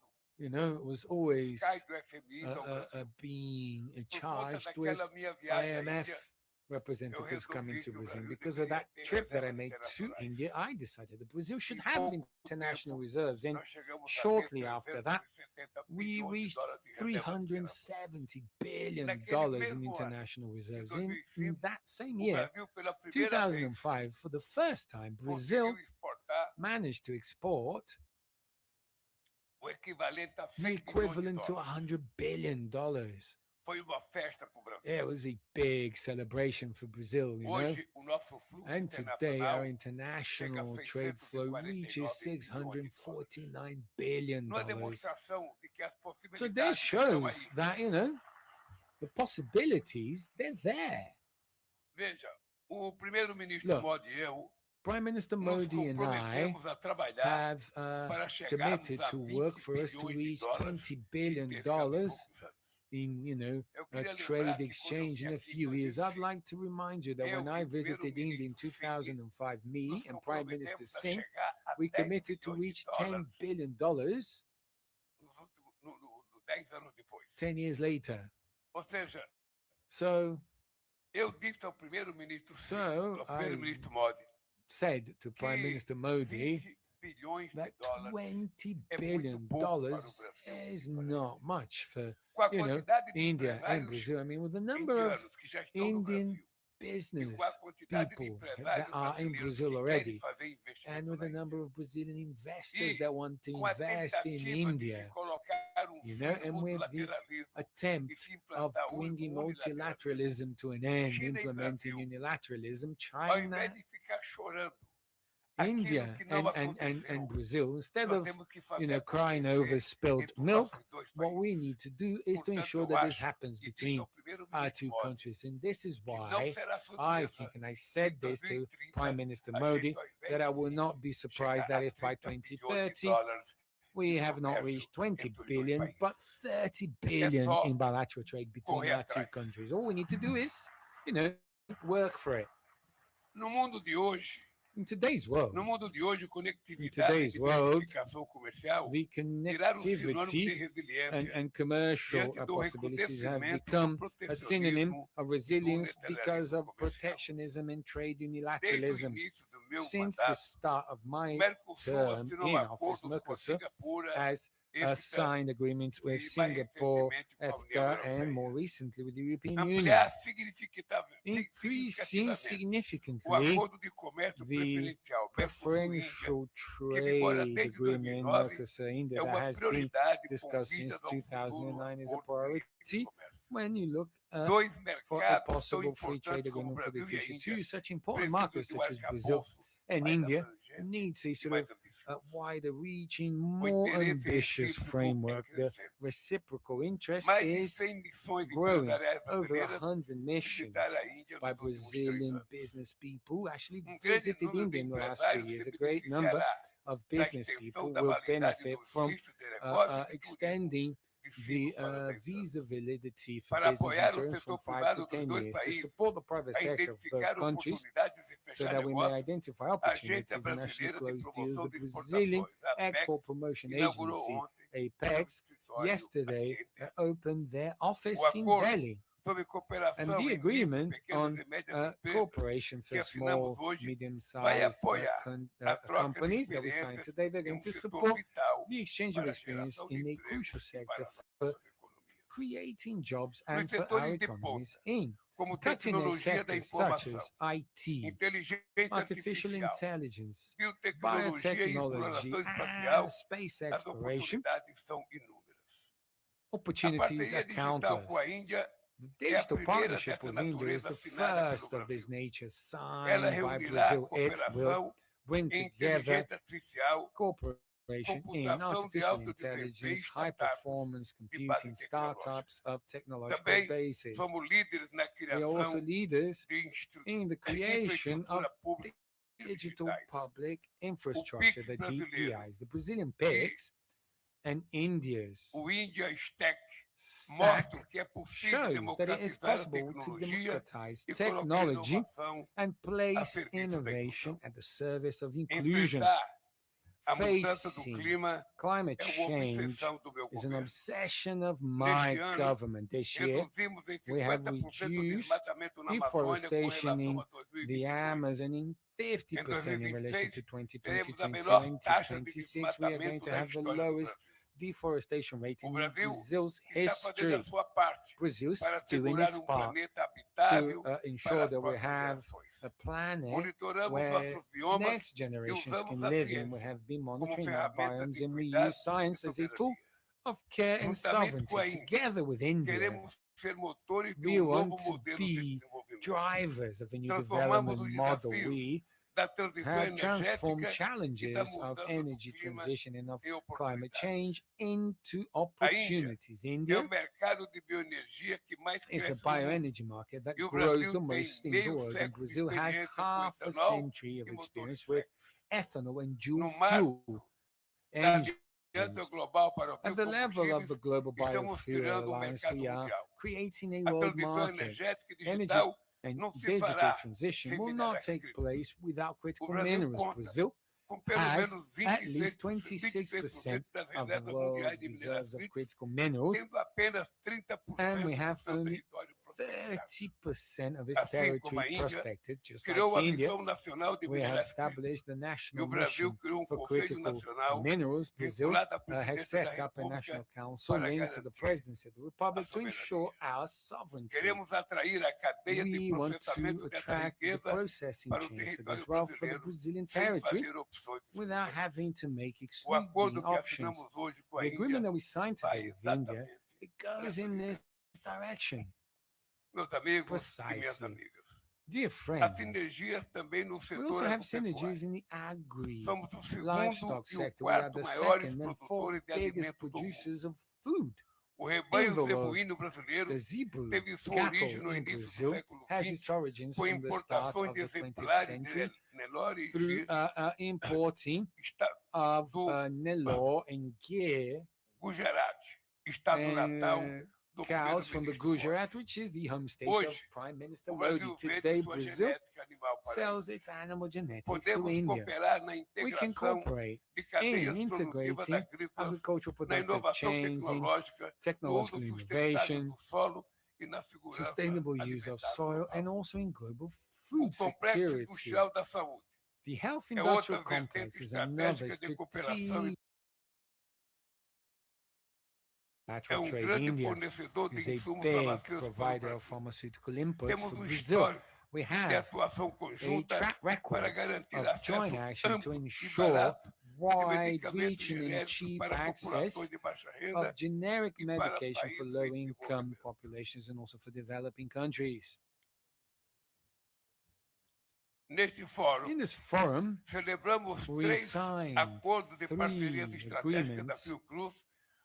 was always fiscais do FMI ao Brasil. being Por conta charged with daquela minha viagem à IMF Índia, representatives coming resolvi to que o Brazil. Brasil Because of deveria that ter trip that I reservas made to internacionais. India, I decided that Brazil should Em have pouco international tempo, reserves. And nós chegamos a ter shortly after that, 370 we bilhões de reached dólares de reservas internacionais. $370 billion Naquele in mesmo ano, international reserves. em In that same O year, Brasil, pela primeira vez, 2005, for the first time, Brazil conseguiu exportar managed to export o equivalente a the 100 bilhões de equivalent to dólares. $100 billion. Foi uma festa para o Brasil. It was a big celebration for Brazil, Hoje, o nosso fluxo And today, our internacional international trade flow 649 reaches $649 billion. numa demonstração de que as So this possibilidades estão shows aí. that, the possibilities, they're there. Veja, o primeiro-ministro Look, Modi e eu Prime Minister nos Modi and I comprometemos a trabalhar have para chegarmos committed a to 20 work for us to bilhões de reach dólares $20 em billion 3 anos e poucos anos. in, Eu a queria lembrar trade que quando eu exchange in vim a aqui em few years. I'd 2005, like to remind you that eu when e I o visited India in primeiro-ministro Singh 2005, me nos and Prime Minister comprometemos a Singh, chegar a we 10 committed to bilhões de reach dólares $10 billion no 10 anos depois. 10 years later. Ou seja, So eu disse ao primeiro-ministro Singh, So, ao primeiro-ministro Modi, said to Prime que Minister Modi 20 bilhões de that dólares $20 é muito billion pouco para o Brasil. is not much for Com a you know, quantidade de India and empresários Brazil. I mean, with the number of indianos que já estão no Indian Brasil, e business com a quantidade de people that empresários are in brasileiros Brazil que already, querem fazer and investimento with na the Índia, number of Brazilian investors E that want to com a invest in tentativa de se India, colocar and fim no with the multilateralismo attempt e se of implantar o bringing unilateralismo, multilateralism to an end, China e implementing Brasil, unilateralism, ao China, invés de ficar chorando India, aquilo que não and aconteceu, Brazil, instead nós of temos que fazer crying acontecer over spilt entre os milk, nossos dois what we países. need to do is to Portanto, ensure eu that this acho happens e disse between ao our primeiro-ministro two Modi countries. And this is que não why será I surpresa think, and I se said em this to 2030 Prime Minister a Modi, gente, ao invés that I de will not be surprised chegar that a if by 30 bilhões de 2030 dólares we de have not comércio reached 20 entre os dois billion, países. but 30 É billion só in bilateral trade between correr our two atrás. countries. All we need to do is, work for it. No mundo de hoje, In today's world, conectividade e diversificação comercial the viraram sinônimo de connectivity resiliência and commercial diante do possibilities have recrudescimento do become a synonym protecionismo of e do resilience because unilateralismo of comercial. protectionism and trade Desde o unilateralism. início do meu Since the mandato, start of o my Mercosul term assinou in office, acordos com a Mercosur Singapura, has EFTA signed agreements with e, mais Singapore, recentemente, com a União EFTA, and Europeia. more recently with the European Union, Ampliar increasing significativamente o significantly acordo de comércio the preferencial preferential que vigora trade desde agreement 2009 Mercosur-India é that uma has been prioridade com discussed vistas since ao futuro 2009 is a acordo livre de priority comércio. when you look Dois for a mercados tão possible free trade importantes como o agreement for the Brasil e a future. Índia Two such important precisam markets de um such as Brazil arcabouço and mais India abrangente needs a e sort mais of ambicioso. wider reaching, O more interesse ambitious recíproco é framework. The crescente. reciprocal interest Mais de is 100 missões growing. empresariais Over brasileiras 100 missions visitaram a Índia by nos últimos 3 Brazilian anos. business people actually Grande visited número de India in the last 3 empresários years. se A great number beneficiará of da business extensão people da will validade benefit dos from vistos de negócio e de turismo extending de the 5 para 10 anos. visa validity for Para business apoiar o terms from setor 5 to privado dos 10 dois years to países support the private a sector of both identificar countries oportunidades de so fechar that we may negócios, identify a Agência opportunities and actually Brasileira de close deals. Promoção The de Brazilian Exportações, a APEC, Export Promotion inaugurou Agency, ontem seu APEX, escritório yesterday aqui em Delhi. opened their office O in acordo Delhi. sobre And cooperação the em micro, agreement pequenas on e médias empresas cooperation for que assinamos small, hoje vai medium-sized apoiar a troca de companies that we signed experiências today, they're em going to setor support vital the exchange of para a experience geração de in a empregos crucial e para sector as for nossas economias. creating jobs Nos and for setores our de economies ponta, in como cutting-edge tecnologia da sectors such informação, as IT, inteligência artificial artificial, intelligence, biotecnologia e biotechnology, exploração and espacial, space as exploration, oportunidades são inúmeras. A opportunities are parceria digital com a countless. Índia The é a digital primeira partnership dessa with India is natureza the assinada first pelo of this Brasil. nature Ela signed by reunirá a Brazil. It will cooperação bring em together inteligência artificial, cooperation in computação de artificial alto desempenho e intelligence, high startups performance de base computing, tecnológica. startups of technological Também basis. somos líderes na We are also criação leaders de in the creation of infraestrutura pública e digital digitais. public infrastructure, the DPIs. The Brazilian PICs and India's O India Stack stack mostram que é possível shows that it is democratizar a possible to tecnologia democratize e colocar technology inovação and a place serviço da innovation inclusão. at the service of inclusion. Enfrentar a mudança do Facing clima climate é uma change obsessão do meu is an governo. obsession of my ano, government. This year, Reduzimos em we have 50% o reduced desmatamento na Amazônia com deforestation relação in a the 2022. Amazon in 50% in relation to 2020. Teremos a menor taxa de 2026, we are going desmatamento to da have the história do lowest Brasil. deforestation rate O in Brasil Brazil's está fazendo a history. sua parte Brazil's para doing assegurar its part planeta to habitável para ensure as that we próximas have gerações. a planet Monitoramos where nossos biomas next generations usamos can a live in. We ciência have been como monitoring our ferramenta biomes de and we cuidado use science e as a tool soberania. of care and Juntamente com a sovereignty. Índia, Together with India, queremos ser motores de we novo want to modelo de be desenvolvimento, drivers of a new Transformamos development os model. desafios We da transição have transformed energética e da challenges of mudança do energy clima transition and of em climate oportunidades. change into A Índia opportunities. é India o mercado de bioenergia que mais is the cresce no mundo. bioenergy market that E o grows Brasil the tem most in the meio world. And século de Brazil has experiência com half a etanol century e of motores experience with flex. ethanol and No dual marco fuel da engines. Aliança Global para At the level of the Biocombustíveis, Global estamos Biofuel criando um Alliance, mercado we are mundial. creating a A world transição market. energética e Energy digital and não se digital fará transition sem will minerais not take críticos. place without O critical Brasil minerals. conta Brazil com pelo has menos at least 26% 26% das of the reservas mundiais world's de minerais reserves of críticos, critical minerals, tendo apenas 30% and we do have seu only território prospectado. 30% of its Assim como a territory Índia prospected. Just criou like a India, Missão Nacional de we have Minerais Críticos established the e national o Brasil mission criou for Conselho critical Nacional minerals. Brazil vinculado à has Presidência da set up a República national council para linked to the garantir presidency of the republic to soberania. ensure our sovereignty. Queremos atrair a cadeia de We want to processamento dessa attract the riqueza processing para o chain for território this wealth for the brasileiro Brazilian sem territory fazer opções without excludentes. having to make O excluding acordo que options. assinamos hoje com The a agreement Índia that we signed vai today with India, exatamente it goes in this direction. meus amigos e minhas Precisely. amigas. Dear Há friends, sinergias também no we setor also have agropecuário. synergies in the agri Somos o segundo livestock e o sector. We are quarto the maiores second and fourth produtores de biggest alimento do mundo. producers of food. O In rebanho the world, zebuíno brasileiro The zebu teve sua origem cattle no in início do Brazil século has XX its origins com from the start importações of de the 20th exemplares century de Nelore e through Gir importing of do Nelore and Gear Gujarati, estado natal and do cows from the primeiro-ministro Lula. Gujarat, which is the home state of Hoje, Prime Minister O Modi. Brasil Today, vende sua Brazil genética animal para sells its animal genetics to Podemos India. cooperar na We can integração cooperate de cadeias in produtivas integrating agrícolas, agricultural na productive inovação chains, in tecnológica, no uso technological sustentável innovation, do solo e na segurança sustainable use of alimentar soil, and global. also in global O food complexo security. industrial da saúde The health é outra industrial complex vertente is another estratégica de cooperação strategic é bilateral trade. grande India fornecedor de is a insumos big farmacêuticos para o provider of Brasil. pharmaceutical inputs Temos for Brazil Brazil. We de have atuação a conjunta track para record garantir of acesso joint action to amplo e ensure barato de medicamentos wide-reaching and genéricos cheap para access populações de baixa renda of generic e para medication for países em low-income desenvolvimento. populations and also for developing countries. Neste fórum, In this forum, celebramos we 3 signed acordos de parcerias 3 estratégicas da agreements Fiocruz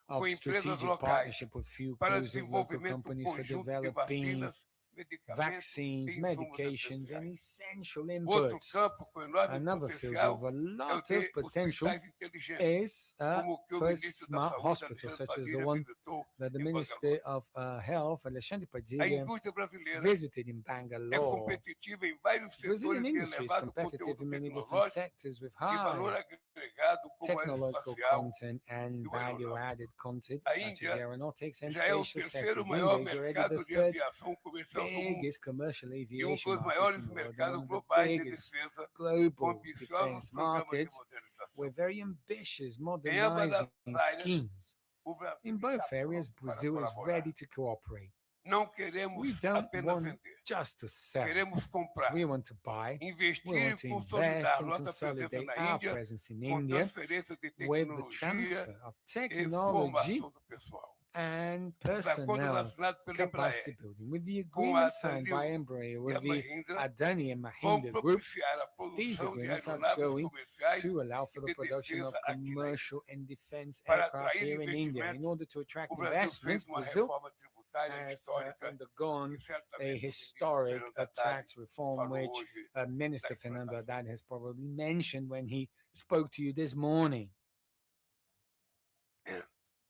of com empresas strategic locais partnership with few para close of local desenvolvimento companies for conjunto de developing vacinas, medicamentos vaccines, e insumos medications, and essenciais. essential Outro inputs. campo com enorme Another field potencial with a é o lot de of potential hospitais inteligentes, is como o que o for ministro da smart Saúde, hospitals, Alexandre such as the Padilha, one visitou that the em Minister Bangalore. of Health, Alexandre A Padilha, indústria brasileira visited in é Bangalore. competitiva em vários setores Brazilian de industry is elevado competitive conteúdo in many different tecnológico sectors with e valor high agregado, como technological aeroespacial. content and o value-added content, A such as Índia aeronautics and já é o spatial terceiro sectors. maior India is already the mercado de third aviação comercial do mundo biggest commercial e aviation dos markets maiores in the world, and mercados one of the globais de biggest defesa, com global ambiciosos defense programas de markets modernização. with very ambitious Em ambas modernizing as áreas, schemes. o Brasil In está both areas, pronto para Brazil is colaborar. ready to cooperate. Não queremos We don't apenas want vender, just to sell. queremos comprar, We want to buy. We investir e want to invest consolidar and nossa presença consolidate na our Índia presence in com India transferência de with the tecnologia transfer of e technology formação do pessoal. and Os acordos personnel assinados pela capacity Embraer building. With the com a agreement signed by Adani Embraer e with a the Mahindra Adani and vão Mahindra Group, propiciar a these produção de agreements are aeronaves going comerciais to allow for e the de production of defesa aqui na Índia. commercial and defense Para aircraft atrair here in India. In investimentos, order to attract o Brasil investments, fez uma Brazil reforma tributária has histórica undergone que a certamente o ministro historic Fernando Haddad tax reform, falou which hoje Minister da Fernando implantação. Haddad has probably mentioned when he spoke to you this morning.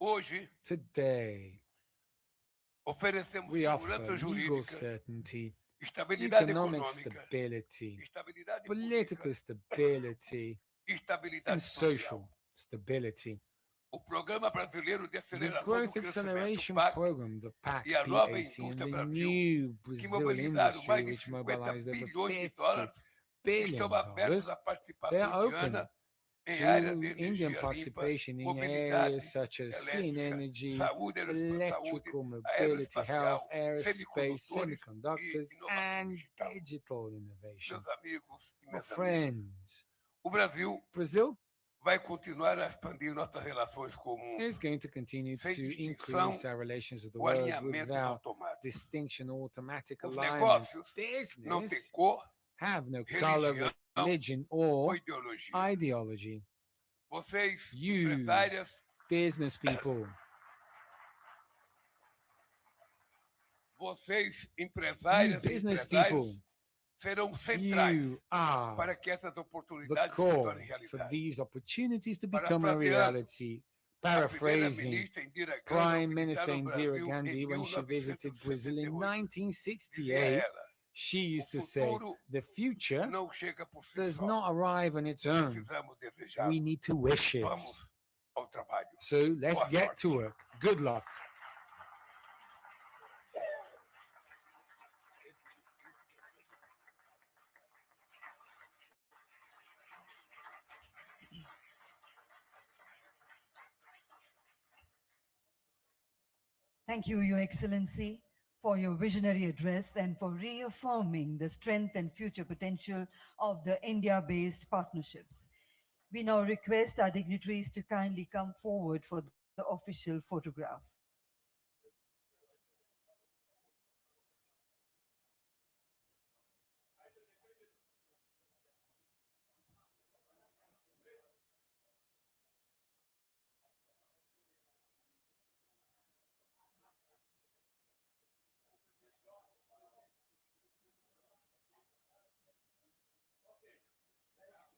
Hoje, Today, oferecemos we offer segurança legal jurídica, certainty, estabilidade economic econômica, stability, estabilidade political política stability, e and estabilidade social social. stability. O Programa Brasileiro de The Aceleração do Growth Crescimento, Acceleration PAC, Program, the PAC, e a nova PAC, and indústria the Brasil, new que Brazil mobilizaram industry, mais de which 50 mobilized over bilhões de 50 dólares, billion estão abertos à they are participação open indiana em áreas to de Indian energia limpa, participation in mobilidade areas such as clean elétrica, energy, saúde, electrical mobility, health, aeroespacial, aerospace, semicondutores semiconductors, e inovação and digital. digital innovation. Meus amigos e My minhas amigas, friends, o Brasil Brazil vai continuar a expandir nossas relações com o mundo, is going to continue sem to distinção increase our relations with the ou world alinhamentos without automáticos. distinction or automatic Os alignments. negócios não têm Business cor have no color, religião religion, ou or ideologia. ideology. Vocês, You, empresárias, business people, vocês, you empresárias e business empresários, people, serão centrais you are para que essas the oportunidades se core tornem for realidade. these opportunities to become a Parafraseando reality. A Paraphrasing primeira-ministra Indira Gandhi, Prime ao Minister visitar o Indira Brasil Gandhi em when she visited Brazil in 1968, dizia 1968, ela, she o used to say, futuro the future não chega por si does só. not arrive on its own. Precisamos desejar. We need to wish it. Vamos ao trabalho. So let's Boa get to sorte. work. Good luck. Thank you, Your Excellency, for your visionary address and for reaffirming the strength and future potential of the India-based partnerships. We now request our dignitaries to kindly come forward for the official photograph.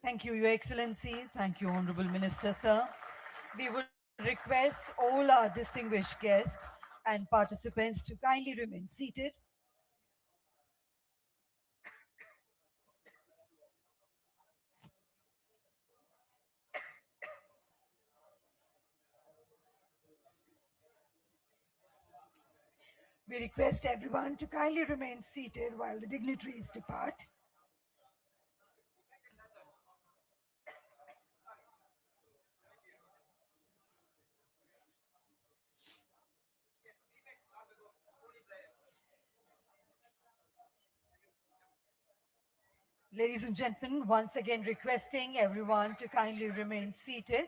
Thank you, Your Excellency. Thank you, Honorable Minister, sir. We would request all our distinguished guests and participants to kindly remain seated. We request everyone to kindly remain seated while the dignitaries depart. Ladies and gentlemen, once again requesting everyone to kindly remain seated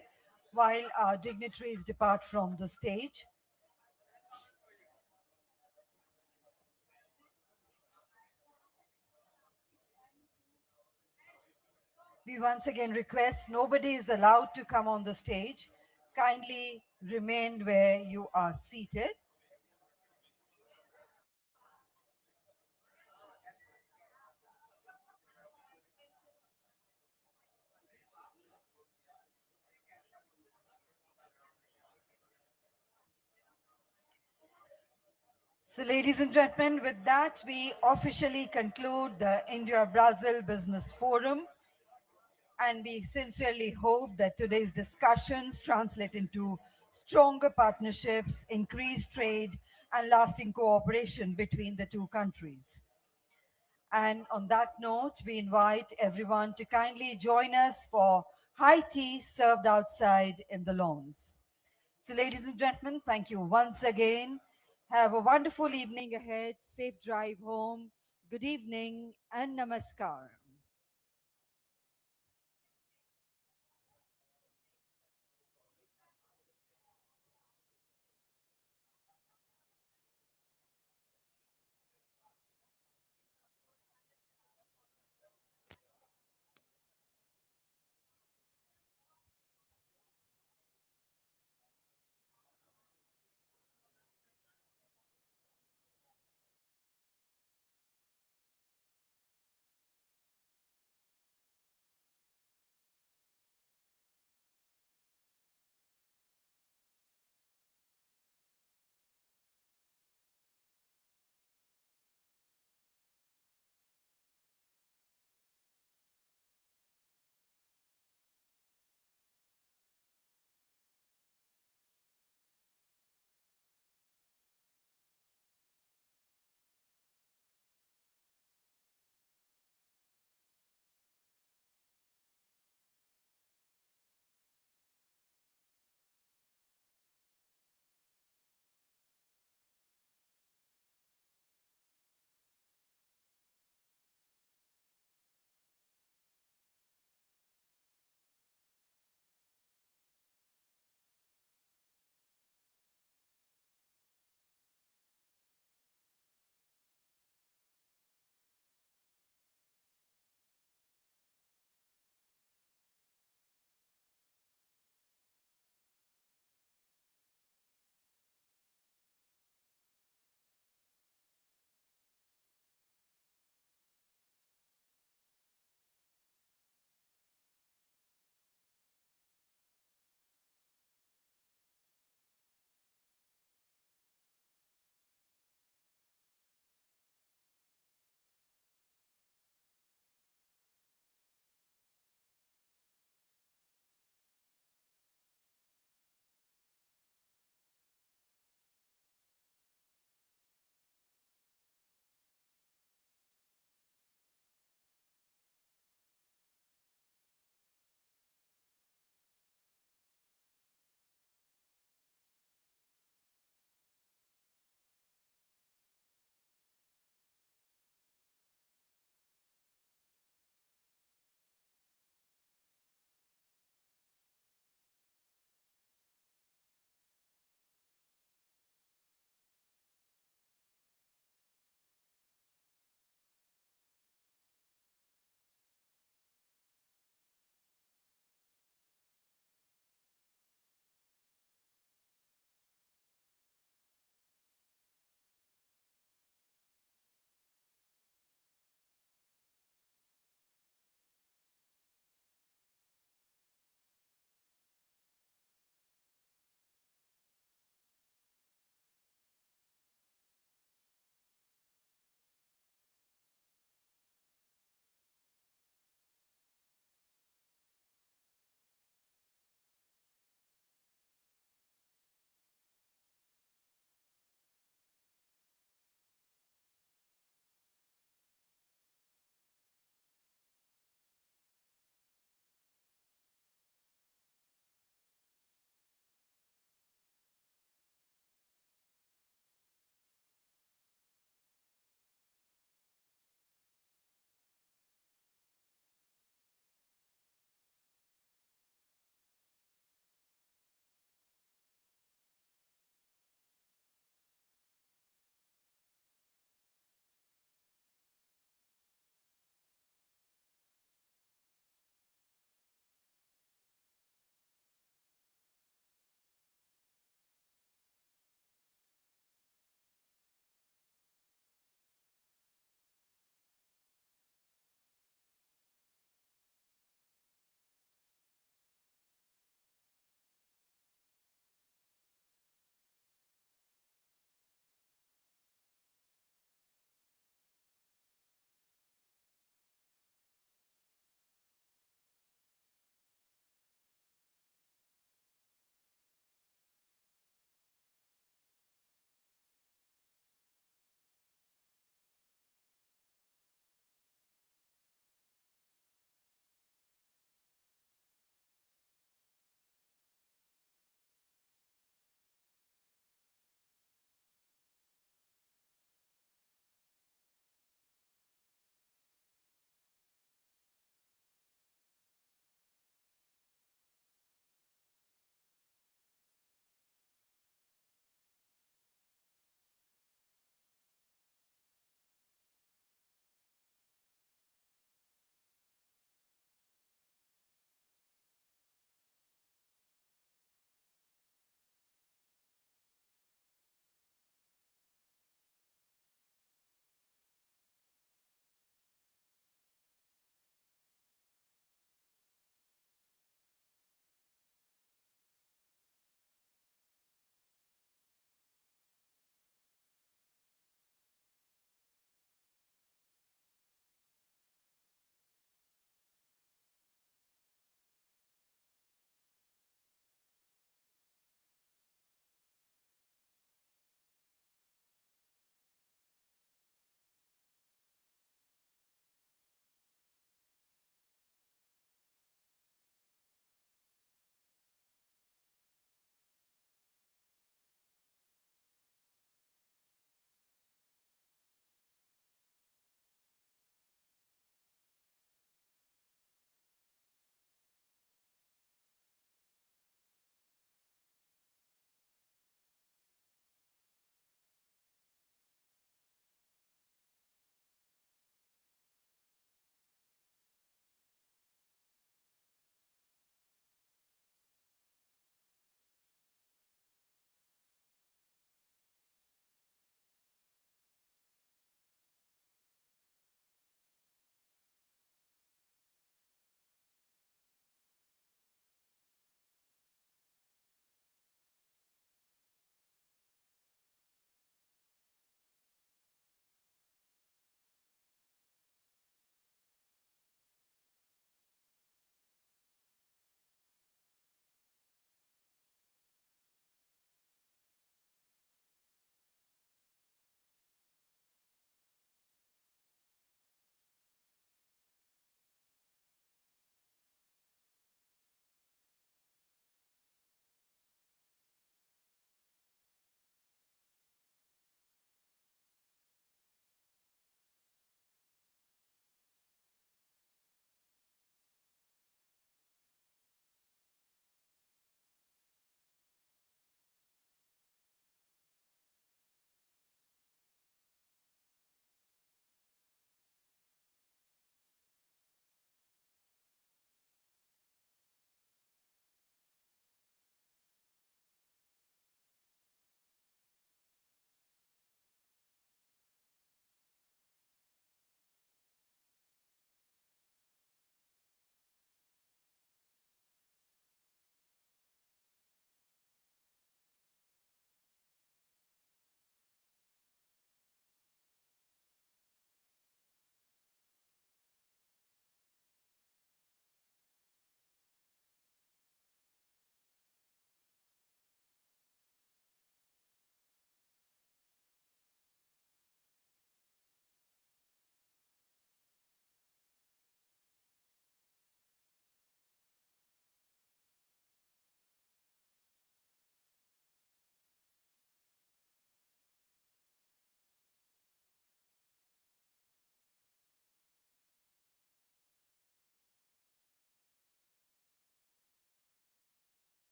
while our dignitaries depart from the stage. We once again request nobody is allowed to come on the stage. Kindly remain where you are seated. So, ladies and gentlemen, with that, we officially conclude the India-Brazil Business Forum. And we sincerely hope that today's discussions translate into stronger partnerships, increased trade, and lasting cooperation between the two countries. And on that note, we invite everyone to kindly join us for high tea served outside in the lawns. So, ladies and gentlemen, thank you once again. Have a wonderful evening ahead. Safe drive home. Good evening and namaskar.